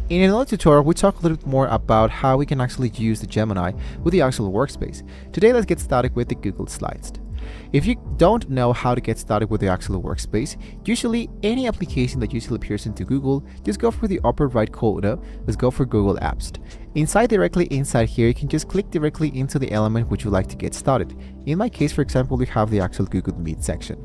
In another tutorial, we talk a little bit more about how we can actually use the Gemini with the actual workspace. Today, let's get started with the Google Slides. If you don't know how to get started with the actual workspace, usually any application that usually appears into Google, just go for the upper right corner. Let's go for Google Apps. Directly inside here, you can just click directly into the element which you like to get started. In my case, for example, we have the actual Google Meet section.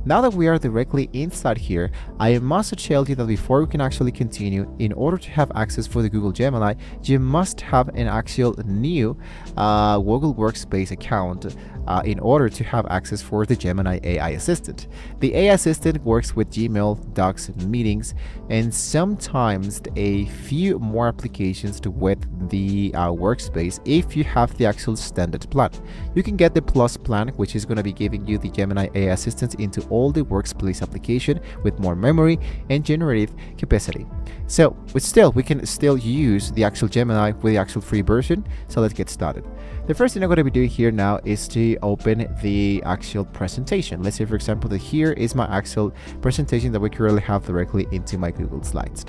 Now that we are directly inside here, I must tell you that before we can actually continue, in order to have access for the Google Gemini, you must have an actual new Google Workspace account in order to have access for the Gemini AI Assistant. The AI Assistant works with Gmail, Docs, and Meetings, and sometimes a few more applications with the Workspace if you have the actual standard plan. You can get the Plus plan, which is going to be giving you the Gemini AI Assistant into all the Workspace application with more memory and generative capacity. So, we can still use the actual Gemini with the actual free version. So let's get started. The first thing I'm going to be doing here now is to open the actual presentation. Let's say, for example, that here is my actual presentation that we currently have directly into my Google Slides.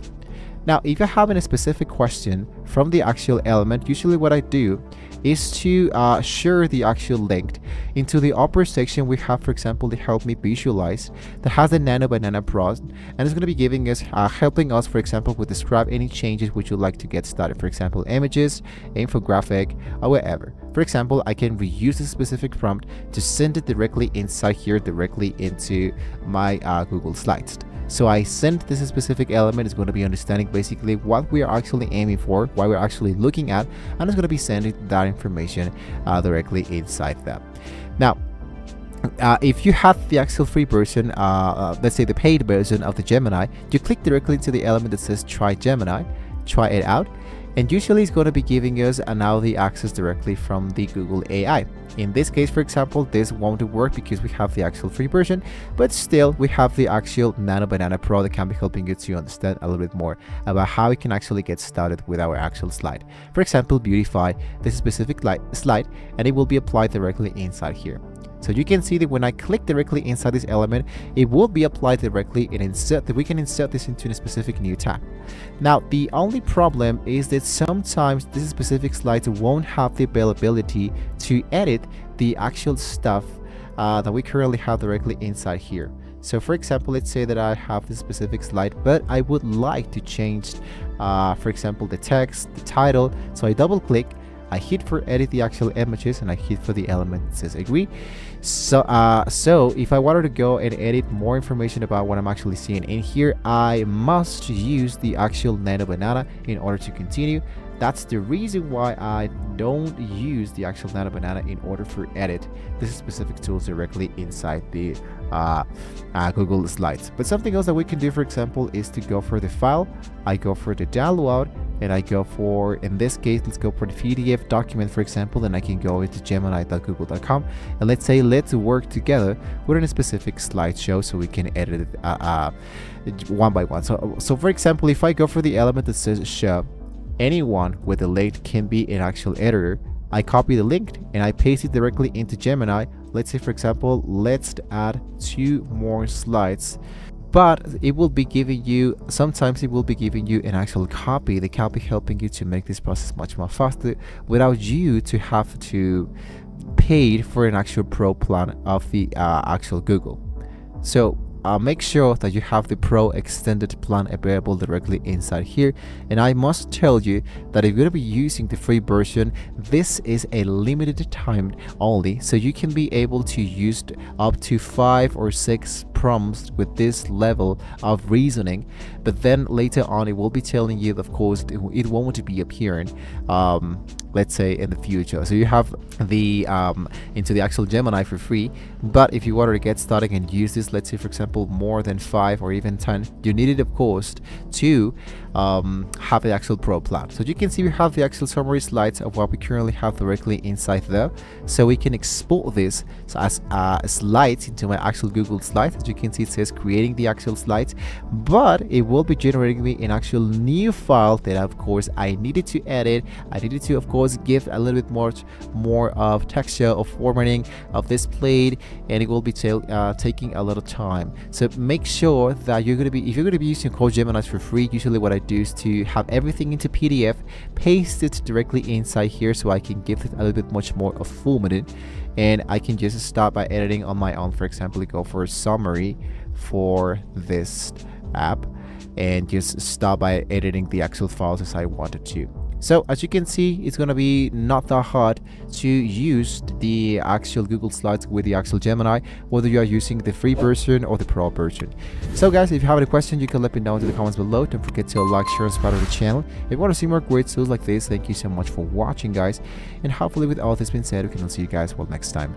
Now, if you have a specific question from the actual element, usually what I do is to share the actual link into the upper section. We have, for example, the Help Me Visualize that has the Nano Banana Pro, and it's going to be giving us, helping us, for example, with describe any changes which you'd like to get started. For example, images, infographic, or whatever. For example, I can reuse the specific prompt to send it directly inside here, directly into my Google Slides. So I sent this specific element. It's going to be understanding basically what we are actually aiming for, what we're actually looking at, and it's going to be sending that information directly inside them. Now, if you have the actual free version, let's say the paid version of the Gemini, you click directly into the element that says Try Gemini, try it out, and usually it's going to be giving us now the access directly from the Google AI. In this case, for example, this won't work because we have the actual free version, but still we have the actual Nano Banana Pro that can be helping you to understand a little bit more about how we can actually get started with our actual slide. For example, beautify this specific slide, and it will be applied directly inside here. So you can see that when I click directly inside this element, it will be applied directly and we can insert this into a specific new tab. Now, the only problem is that sometimes this specific slides won't have the availability to edit the actual stuff that we currently have directly inside here. So for example, let's say that I have this specific slide, but I would like to change, for example, the text, the title. So I double click, I hit for edit the actual images, and I hit for the element that says agree. So if I wanted to go and edit more information about what I'm actually seeing in here, I must use the actual Nano Banana in order to continue. That's the reason why I don't use the actual Nano Banana in order for edit this specific tools directly inside the Google Slides. But something else that we can do, for example, is to go for the file. I go for the download, and I go for, in this case, let's go for the PDF document, for example, and I can go into gemini.google.com, and let's say let's work together with a specific slideshow so we can edit it one by one. So for example, if I go for the element that says show, anyone with a link can be an actual editor. I copy the link and I paste it directly into Gemini. Let's say, for example, let's add 2 more slides. But it will be giving you, sometimes it will be giving you an actual copy. The copy helping you to make this process much more faster without you to have to pay for an actual pro plan of the actual Google. So make sure that you have the Pro extended plan available directly inside here. And I must tell you that if you're going to be using the free version, this is a limited time only, so you can be able to use up to 5 or 6 prompts with this level of reasoning. But then later on, it will be telling you, of course, it won't be appearing let's say in the future. So you have the into the actual Gemini for free, but if you wanted to get started and use this, let's say for example more than 5 or even 10, you need it, of course, to have the actual Pro plan. So you can see we have the actual summary slides of what we currently have directly inside there. So we can export this as slides into my actual Google Slides. As you can see, it says creating the actual slides, but it will be generating me an actual new file that of course I needed to edit. I needed to of course give a little bit more of texture of formatting of this plate, and it will be taking a lot of time. So make sure that if you're going to be using Code Gemini for free, usually what I do is to have everything into PDF, paste it directly inside here so I can give it a little bit much more of formatting, and I can just start by editing on my own. For example, go for a summary for this app and just start by editing the actual files as I wanted to. So as you can see, it's gonna be not that hard to use the actual Google Slides with the actual Gemini, whether you are using the free version or the pro version. So guys, if you have any questions, you can let me know in the comments below. Don't forget to like, share, and subscribe to the channel. If you want to see more great tools like this, thank you so much for watching, guys. And hopefully with all this being said, we can see you guys next time.